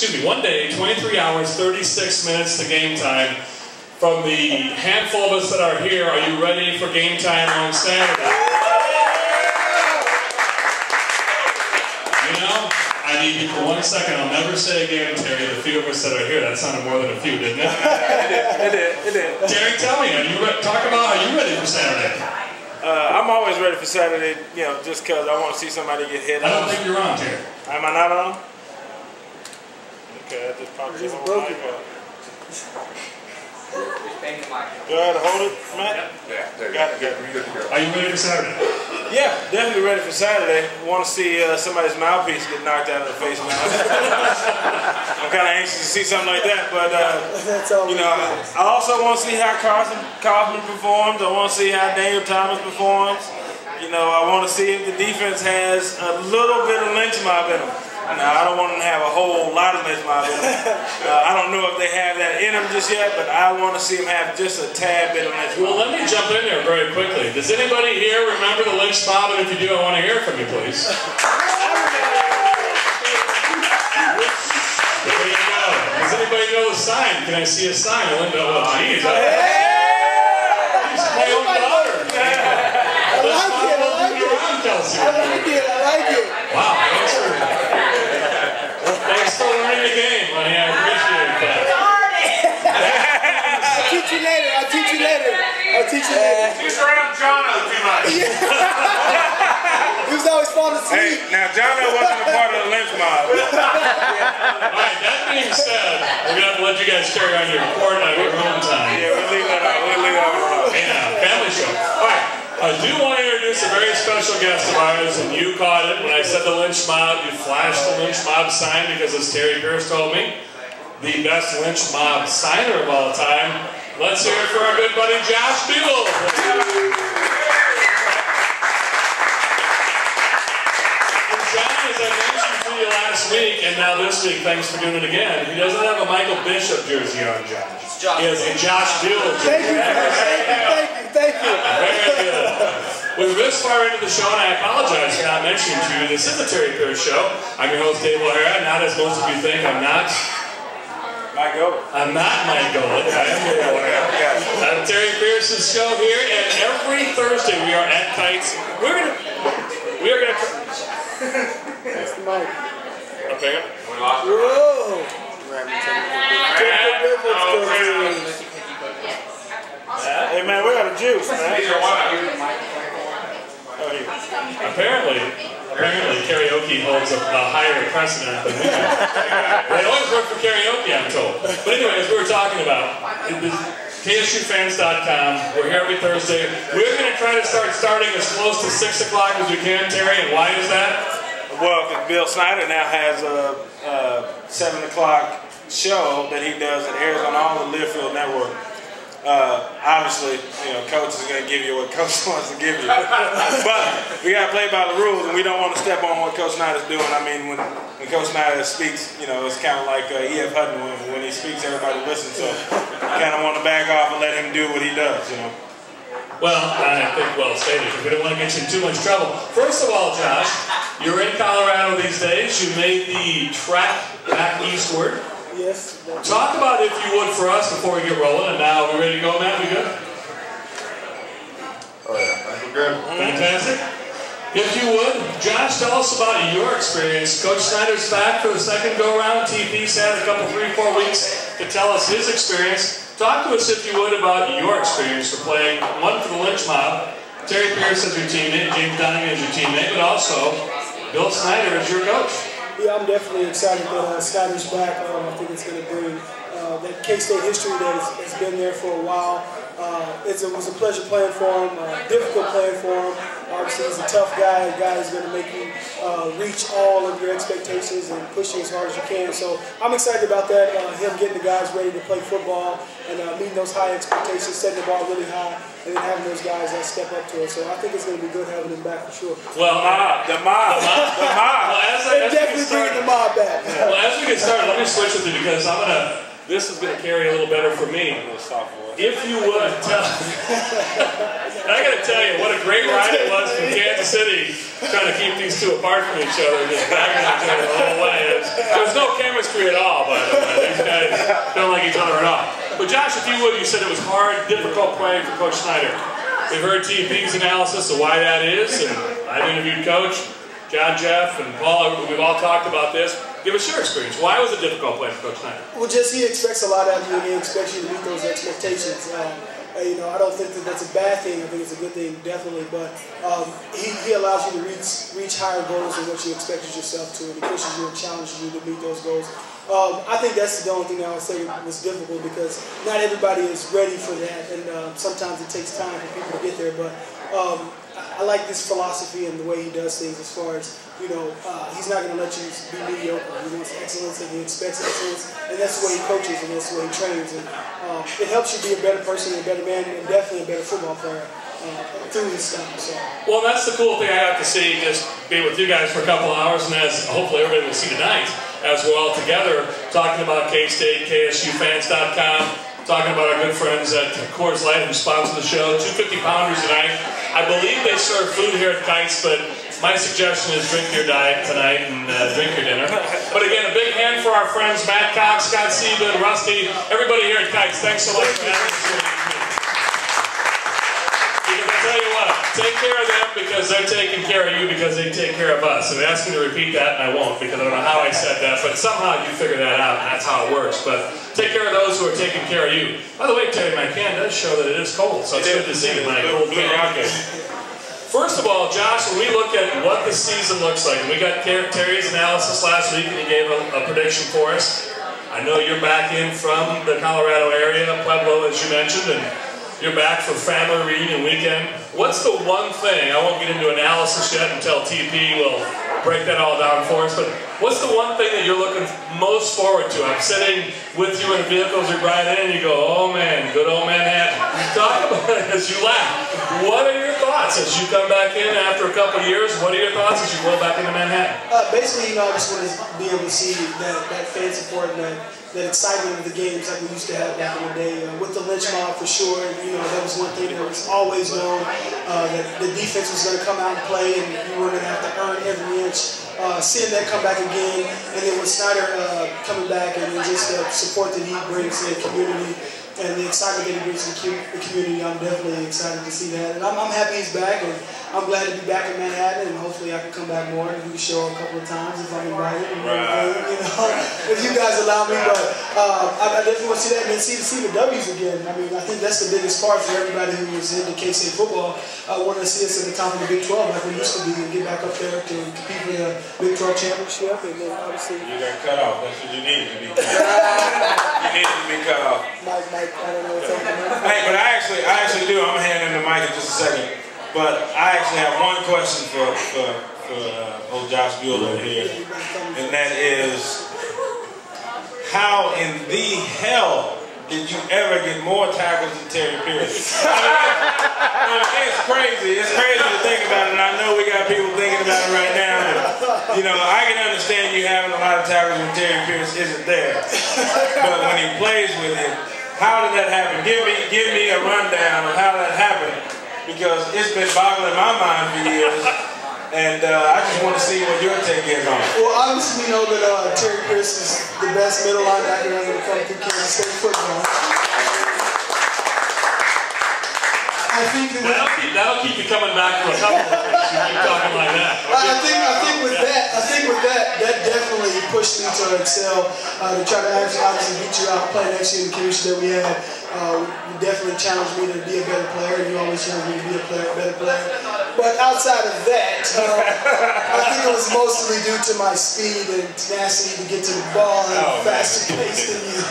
1 day, 23 hours, 36 minutes to game time. From the handful of us that are here, are you ready for game time on Saturday? You know, I need you for 1 second. I'll never say again, Terry, the few of us that are here, that sounded more than a few, didn't it? It did. Terry, tell me, talk about, are you ready for Saturday? I'm always ready for Saturday, you know, just because I want to see somebody get hit. I don't think you're on, Terry. Am I not on? Okay, I just popped this on my mic. Go ahead, hold it, Matt. Yeah, got it. Are you ready for Saturday? Yeah, definitely ready for Saturday. I want to see somebody's mouthpiece get knocked out of the face mask. I'm kind of anxious to see something like that, but you know, I also want to see how Kaufman performs. I want to see how Daniel Thomas performs. You know, I want to see if the defense has a little bit of lynch mob in them. Now, I don't want them to have a whole lot of lynch mob in them. I don't know if they have that in them just yet, but I want to see them have just a tad bit of lynch mob. Well, let me jump in there very quickly. Does anybody here remember the lynch mob? And if you do, I want to hear from you, please. There you go. Does anybody know the sign? Can I see a sign? Linda, well, geez. He's my own daughter. I like it. Wow, thanks for learning the game, honey. I appreciate that. I'll teach you later. He's around Jono too much. He was always falling asleep. Hey, now Jono wasn't a part of the lynch mob. Alright, that being said, we're going to have to let you guys carry on your report on your own time. Yeah, we'll leave that out. Yeah, family show. Alright, I do want to introduce a very special guest of ours, and you caught it when I said the lynch mob. You flashed the lynch mob sign because, as Terry Pierce told me, the best lynch mob signer of all time. Let's hear it for our good buddy Josh Buell. And John, as I mentioned to you last week, and now this week, thanks for doing it again, he doesn't have a Michael Bishop jersey on, Josh. He has a Josh Buell jersey. Thank you. Very good. We're this far into the show, and I apologize for not mentioning to you, this is the Terry Pierce Show. I'm your host, Dave O'Hara. Not as most of you think, I'm not Mike Golick. I am Dave O'Hara. Terry Pierce's show here, and every Thursday we are at Kites. We are gonna. That's the mic. Okay. Whoa. Hey man, we got a juice, man. Apparently karaoke holds a higher precedent than we do. They always work for karaoke, I'm told. But anyways, we were talking about KSUfans.com. We're here every Thursday. We're going to try to starting as close to 6 o'clock as we can, Terry. And why is that? Well, because Bill Snyder now has a 7 o'clock show that he does that airs on all the Learfield Network. Obviously, you know, Coach is going to give you what Coach wants to give you. But we got to play by the rules, and we don't want to step on what Coach Snyder's doing. I mean, when Coach Snyder speaks, you know, it's kind of like E.F. Hutton. When he speaks, everybody listens. So you kind of want to back off and let him do what he does, you know. Well, I think well stated, because we don't want to get you in too much trouble. First of all, Josh, you're in Colorado these days. You made the trek back eastward. Yes. Talk about, if you would, for us before we get rolling. And now, are we ready to go, Matt? We good? Oh yeah, we're good. Fantastic. If you would, Josh, tell us about your experience. Coach Snyder's back for the second go-around. TP's had a couple, 3-4 weeks to tell us his experience. Talk to us, if you would, about your experience for playing, one, for the lynch mob, Terry Pierce as your teammate, James Dunning as your teammate, but also Bill Snyder as your coach. Yeah, I'm definitely excited that Snyder's back. I think it's going to bring that K-State history that has been there for a while. It was a pleasure playing for him, difficult playing for him. Obviously, he's a tough guy, a guy who's going to make you reach all of your expectations and push you as hard as you can. So I'm excited about that, him getting the guys ready to play football and meeting those high expectations, setting the ball really high, and then having those guys step up to it. So I think it's going to be good having him back for sure. Well, the mob. Well, definitely bringing the mob back. Well, as we get started, let me switch with you because this is going to carry a little better for me. If you would tell, I got to tell you, what a great ride it was from Kansas City, trying to keep these two apart from each other, just bagging each other the whole way. There was no chemistry at all, by the way. These guys don't like each other at all. But Josh, if you would, you said it was hard, difficult playing for Coach Snyder. We've heard TP's analysis of why that is, and I've interviewed Coach, John, Jeff, and Paul. We've all talked about this. Give us your experience. Why was it difficult playing for Coach Snyder? Well, just he expects a lot out of you, and he expects you to meet those expectations. You know, I don't think that that's a bad thing. I think it's a good thing, definitely. But he allows you to reach higher goals than what you expected yourself to, and he pushes you and challenges you to meet those goals. I think that's the only thing I would say was difficult, because not everybody is ready for that, and sometimes it takes time for people to get there. But I like this philosophy and the way he does things, as far as, you know, he's not going to let you be mediocre. He wants excellence, and he expects excellence, and that's the way he coaches, and that's the way he trains. And it helps you be a better person, a better man, and definitely a better football player through his style. So. Well, that's the cool thing I got to see, just be with you guys for a couple of hours, and as hopefully everybody will see tonight, as we're all together talking about K-State, KSUFans.com, talking about our good friends at Coors Light who sponsor the show. 250-pounders tonight. I believe they serve food here at Kites, but my suggestion is drink your diet tonight and drink your dinner. But again, a big hand for our friends Matt Cox, Scott Sieben, Rusty, everybody here at Kites. Thanks so much for having us. Because I tell you what, take care of them because they're taking care of you because they take care of us. And they asked me to repeat that, and I won't, because I don't know how I said that, but somehow you figure that out, and that's how it works. But take care of those who are taking care of you. By the way, Terry, my can does show that it is cold, so it's good to see my old can. First of all, Josh, when we look at what the season looks like, and we got Terry's analysis last week, and he gave a prediction for us. I know you're back in from the Colorado area, Pueblo, as you mentioned, and you're back for family reunion weekend. What's the one thing, I won't get into analysis yet until TP will break that all down for us, but what's the one thing that you're looking most forward to? I'm sitting with you in the vehicles, you're riding in, and you go, oh man, good old Manhattan. Talk about it as you laugh. What are your thoughts as you come back in after a couple of years? What are your thoughts as you go back into Manhattan? Basically, you know, I just want to be able to see that fan support and that excitement of the games like we used to have back in the day. With the lynch mob, for sure, you know, that was one thing that was always known, that the defense was going to come out and play, and you were going to have to earn every inch. Seeing that come back again, and then with Snyder coming back, and then just the support that he brings to the community, and the excitement that he brings to the community, I'm definitely excited to see that. And I'm happy he's back, and I'm glad to be back in Manhattan, and hopefully I can come back more and do the show a couple of times if I'm invited. And you know, if you guys allow me. But I definitely want to see that, and then see the W's again. I mean, I think that's the biggest part for everybody who was into K-State football. I want to see us at the top of the Big 12 like we used to be, and get back up there to compete for the Big 12 championship. And then obviously you got cut off. That's what you needed to be cut off. You needed to be cut off. Mike, I don't know what's up. Hey, but I actually do. I'm gonna hand him the mic in just a second. But I actually have one question for old Josh Bueller here, and that is, how in the hell did you ever get more tackles than Terry Pierce? I mean, it's crazy. It's crazy to think about it, and I know we got people thinking about it right now. But, you know, I can understand you having a lot of tackles when Terry Pierce isn't there. But when he plays with it, how did that happen? Give me a rundown of how that happened, because it's been boggling my mind for years, and I just want to see what your take is on it. Well, obviously we know that Terry Pierce is the best middle linebacker ever to come through Kansas State football. I think that'll keep you coming back for a couple of weeks. You keep talking like that. I think with that definitely pushed me to excel, to try to obviously beat you out, play next year in the chemistry that we had. You definitely challenged me to be a better player, and you always challenged me to be a better player. But outside of that, I think it was mostly due to my speed and tenacity to get to the ball and faster pace than you.